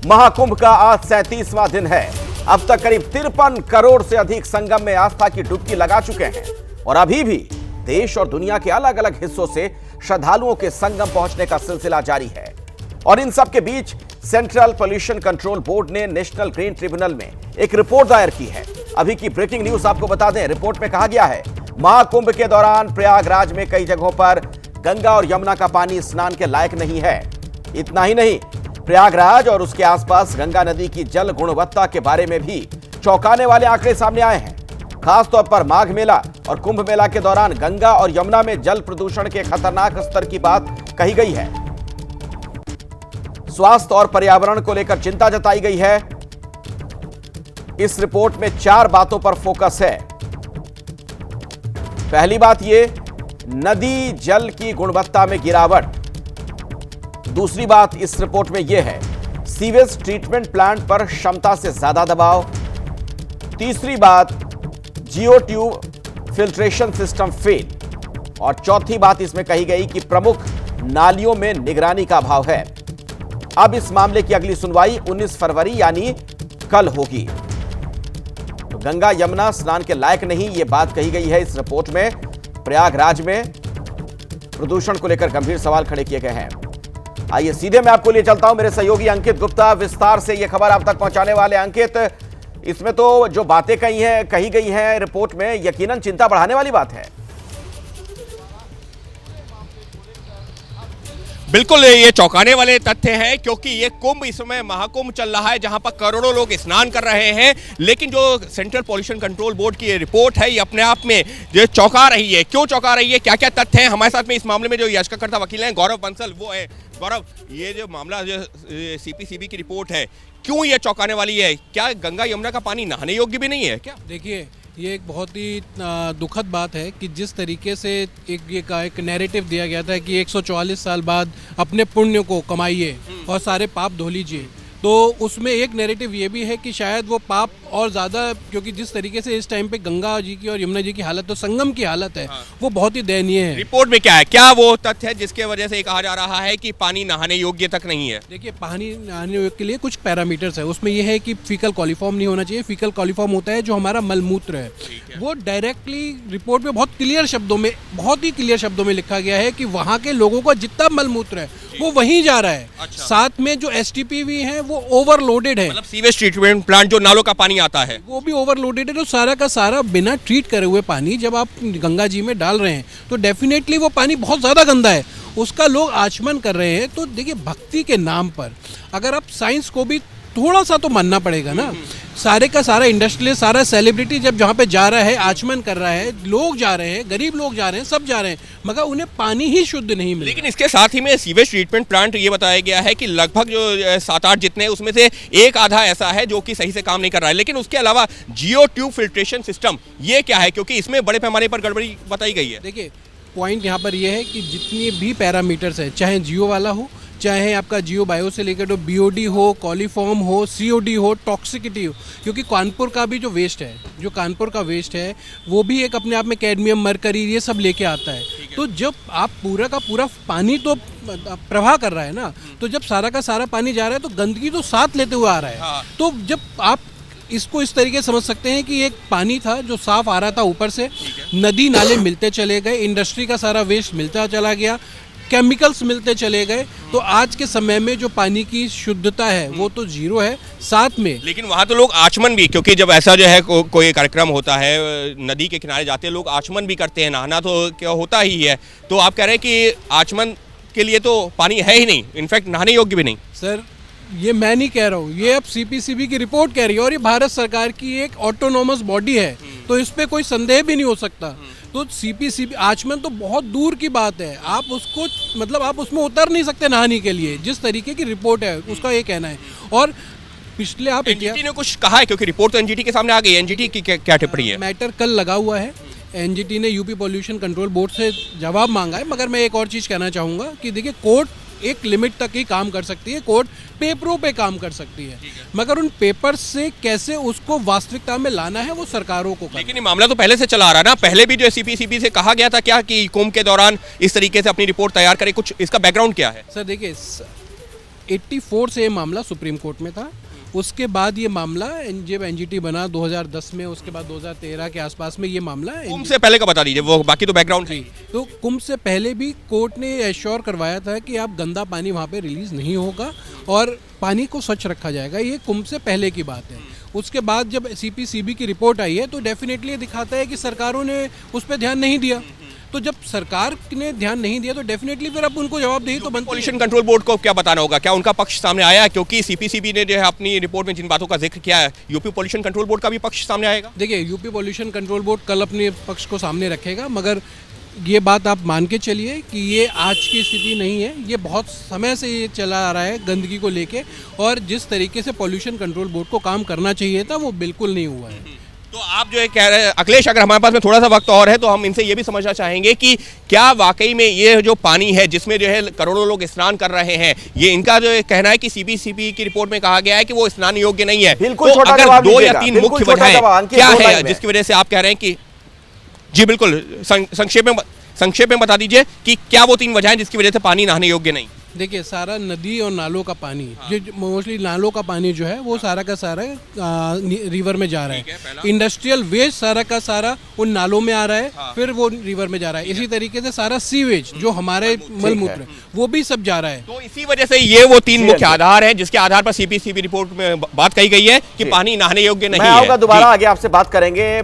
महाकुंभ का आज 37वां दिन है। अब तक करीब 53 करोड़ से अधिक संगम में आस्था की डुबकी लगा चुके हैं और अभी भी देश और दुनिया के अलग अलग हिस्सों से श्रद्धालुओं के संगम पहुंचने का सिलसिला जारी है। और इन सब के बीच सेंट्रल पोल्यूशन कंट्रोल बोर्ड ने नेशनल ग्रीन ट्रिब्यूनल में एक रिपोर्ट दायर की है। अभी की ब्रेकिंग न्यूज आपको बता दें, रिपोर्ट में कहा गया है महाकुंभ के दौरान प्रयागराज में कई जगहों पर गंगा और यमुना का पानी स्नान के लायक नहीं है। इतना ही नहीं, प्रयागराज और उसके आसपास गंगा नदी की जल गुणवत्ता के बारे में भी चौंकाने वाले आंकड़े सामने आए हैं। खासतौर पर माघ मेला और कुंभ मेला के दौरान गंगा और यमुना में जल प्रदूषण के खतरनाक स्तर की बात कही गई है। स्वास्थ्य और पर्यावरण को लेकर चिंता जताई गई है। इस रिपोर्ट में 4 बातों पर फोकस है। पहली बात यह, नदी जल की गुणवत्ता में गिरावट। दूसरी बात इस रिपोर्ट में यह है, सीवेज ट्रीटमेंट प्लांट पर क्षमता से ज्यादा दबाव। तीसरी बात, जियो ट्यूब फिल्ट्रेशन सिस्टम फेल। और चौथी बात इसमें कही गई कि प्रमुख नालियों में निगरानी का अभाव है। अब इस मामले की अगली सुनवाई 19 फरवरी यानी कल होगी। तो गंगा यमुना स्नान के लायक नहीं, यह बात कही गई है इस रिपोर्ट में। प्रयागराज में प्रदूषण को लेकर गंभीर सवाल खड़े किए गए हैं। आइए सीधे मैं आपको लिए चलता हूं, मेरे सहयोगी अंकित गुप्ता विस्तार से यह खबर आप तक पहुंचाने वाले। अंकित, इसमें तो जो बातें कही गई हैं रिपोर्ट में, यकीनन चिंता बढ़ाने वाली बात है। बिल्कुल, ये चौंकाने वाले तथ्य है क्योंकि ये कुंभ इस समय महाकुंभ चल रहा है जहां पर करोड़ों लोग स्नान कर रहे हैं। लेकिन जो सेंट्रल पोल्यूशन कंट्रोल बोर्ड की ये रिपोर्ट है, ये अपने आप में जो चौंका रही है। क्यों चौंका रही है, क्या क्या तथ्य हैं, हमारे साथ में इस मामले में जो याचिकाकर्ता वकील हैं गौरव बंसल वो है। गौरव, ये जो मामला जो सीपीसीबी की रिपोर्ट है, क्यों ये चौंकाने वाली है? क्या गंगा यमुना का पानी नहाने योग्य भी नहीं है क्या? देखिए, ये एक बहुत ही दुखद बात है कि जिस तरीके से एक नैरेटिव दिया गया था कि 144 साल बाद अपने पुण्य को कमाइए और सारे पाप धो लीजिए, तो उसमें एक नैरेटिव ये भी है कि शायद वो पाप और ज़्यादा, क्योंकि जिस तरीके से इस टाइम पे गंगा जी की और यमुना जी की हालत, तो संगम की हालत है, वो बहुत ही दयनीय है। रिपोर्ट में क्या है, क्या वो तथ्य है जिसके वजह से कहा जा रहा है कि पानी नहाने योग्य तक नहीं है? देखिए, पानी नहाने योग्य के लिए कुछ पैरामीटर्स है। उसमें यह है कि फीकल कॉलीफॉर्म नहीं होना चाहिए। फीकल कॉलीफॉर्म होता है जो हमारा मलमूत्र है। वो डायरेक्टली रिपोर्ट में बहुत क्लियर शब्दों में लिखा गया है कि वहाँ के लोगों का जितना मलमूत्र है वो वहीं जा रहा है। अच्छा। साथ में जो एसटीपीवी है वो ओवरलोडेड है, मतलब सीवेज ट्रीटमेंट प्लांट जो नालों का पानी आता है वो भी ओवरलोडेड है। तो सारा का सारा बिना ट्रीट करे हुए पानी जब आप गंगा जी में डाल रहे हैं तो डेफिनेटली वो पानी बहुत ज़्यादा गंदा है, उसका लोग आचमन कर रहे हैं। तो देखिए, भक्ति के नाम पर अगर आप साइंस को भी थोड़ा सा तो मानना पड़ेगा ना। सारे का सारा इंडस्ट्रियलिस्ट, सारा सेलिब्रिटी जब जहाँ पे जा रहा है, आचमन कर रहा है, लोग जा रहे हैं, गरीब लोग जा रहे हैं, सब जा रहे हैं, मगर उन्हें पानी ही शुद्ध नहीं मिल। लेकिन इसके साथ ही में सीवेज ट्रीटमेंट प्लांट ये बताया गया है कि लगभग जो 7-8 जितने हैं उसमें से एक आधा ऐसा है जो कि सही से काम नहीं कर रहा है। लेकिन उसके अलावा जियो ट्यूब फिल्ट्रेशन सिस्टम, ये क्या है? क्योंकि इसमें बड़े पैमाने पर गड़बड़ी बताई गई है। देखिए, पॉइंट यहाँ पर यह है कि जितनी भी पैरामीटर्स है, चाहे जियो वाला हो, चाहे आपका जियो बायो से लेकर तो बीओडी हो, कॉलीफॉर्म हो, सीओडी हो, टॉक्सिसिटी हो, क्योंकि कानपुर का भी जो वेस्ट है, वो भी एक अपने आप में कैडमियम, मरकरी, ये सब लेके आता है। तो जब आप पूरा का पूरा पानी तो प्रवाह कर रहा है ना, तो जब सारा का सारा पानी जा रहा है तो गंदगी तो साथ लेते हुए आ रहा है। हाँ। तो जब आप इसको इस तरीके समझ सकते हैं कि एक पानी था जो साफ आ रहा था ऊपर से, नदी नाले मिलते चले गए, इंडस्ट्री का सारा वेस्ट मिलता चला गया, केमिकल्स मिलते चले गए, तो आज के समय में जो पानी की शुद्धता है वो तो जीरो है। साथ में लेकिन वहाँ तो लोग आचमन भी, क्योंकि जब ऐसा जो है कोई कार्यक्रम होता है, नदी के किनारे जाते हैं लोग, आचमन भी करते हैं, नहाना तो क्या होता ही है। तो आप कह रहे हैं कि आचमन के लिए तो पानी है ही नहीं, इनफैक्ट नहाने योग्य भी नहीं। सर, ये मैं नहीं कह रहा हूँ, ये अब सीपीसीबी की रिपोर्ट कह रही है और ये भारत सरकार की एक ऑटोनोमस बॉडी है, तो इस पे कोई संदेह भी नहीं हो सकता। तो सीपीसीबी आचमन तो बहुत दूर की बात है, आप उसको मतलब आप उसमें उतर नहीं सकते नहाने के लिए, जिस तरीके की रिपोर्ट है उसका ये कहना है। और पिछले आप एनजीटी ने कुछ कहा है, क्योंकि रिपोर्ट तो एनजीटी के सामने आ गई है, एनजीटी की क्या टिप्पणी है? मैटर कल लगा हुआ है, एनजीटी ने यूपी पॉल्यूशन कंट्रोल बोर्ड से जवाब मांगा है। मगर मैं एक और चीज़ कहना चाहूँगा कि देखिए, कोर्ट एक लिमिट तक ही काम कर सकती है, कोर्ट पेपरों पे काम कर सकती है, मगर उन पेपर्स से कैसे उसको वास्तविकता में लाना है वो सरकारों को करना। लेकिन ये मामला तो पहले से चला आ रहा है ना, पहले भी जो सीपीसीबी से कहा गया था क्या कि कुंभ के दौरान इस तरीके से अपनी रिपोर्ट तैयार करे, कुछ इसका बैकग्राउंड क्या है? सर देखिए, 1984 से ये मामला सुप्रीम कोर्ट में था। उसके बाद ये मामला जब एनजीटी बना 2010 में, उसके बाद 2013 के आसपास में ये मामला कुंभ से पहले का बता दीजिए, वो बाकी तो बैकग्राउंड है। तो कुंभ से पहले भी कोर्ट ने एश्योर करवाया था कि आप गंदा पानी वहाँ पे रिलीज नहीं होगा और पानी को स्वच्छ रखा जाएगा। ये कुंभ से पहले की बात है। उसके बाद जब सीपीसीबी की रिपोर्ट आई है तो डेफिनेटली दिखाता है कि सरकारों ने उस पर ध्यान नहीं दिया। तो जब सरकार ने ध्यान नहीं दिया तो डेफिनेटली फिर अब उनको जवाबदेही तो बनती है। पॉल्यूशन कंट्रोल बोर्ड को क्या बताना होगा, क्या उनका पक्ष सामने आया? क्योंकि सीपीसीबी ने जो है अपनी रिपोर्ट में जिन बातों का जिक्र किया है, यूपी पॉल्यूशन कंट्रोल बोर्ड का भी पक्ष सामने आएगा। देखिए, यूपी पॉल्यूशन कंट्रोल बोर्ड कल अपने पक्ष को सामने रखेगा, मगर ये बात आप मान के चलिए कि ये आज की स्थिति नहीं है। ये बहुत समय से ये चला आ रहा है गंदगी को लेके, और जिस तरीके से पॉल्यूशन कंट्रोल बोर्ड को काम करना चाहिए था वो बिल्कुल नहीं हुआ है। तो आप जो है कह रहे हैं, अखिलेश, अगर हमारे पास में थोड़ा सा वक्त और है तो हम इनसे ये भी समझना चाहेंगे कि क्या वाकई में ये जो पानी है जिसमें जो है करोड़ों लोग स्नान कर रहे हैं, ये इनका जो कहना है कि सीपीसीबी की रिपोर्ट में कहा गया है कि वो स्नान योग्य नहीं है। बिल्कुल, तो अगर 2 या 3 मुख्य वजहें क्या है में जिसकी वजह से आप कह रहे हैं कि जी बिल्कुल संक्षेप में बता दीजिए कि क्या वो 3 वजहें जिसकी वजह से पानी नहाने योग्य नहीं? देखिए, सारा नदी और नालों का पानी, जो मोस्टली नालों का पानी जो है वो सारा का सारा रिवर में जा रहा है। इंडस्ट्रियल वेस्ट सारा का सारा उन नालों में आ रहा है, फिर वो रिवर में जा रहा है। इसी तरीके से सारा सीवेज जो हमारे मलमूत्र वो भी सब जा रहा है। तो इसी वजह से ये वो 3 मुख्य आधार हैं जिसके आधार पर सीपीसीबी रिपोर्ट में बात कही गई है कि पानी नहाने योग्य नहीं है। दोबारा आगे आपसे बात करेंगे।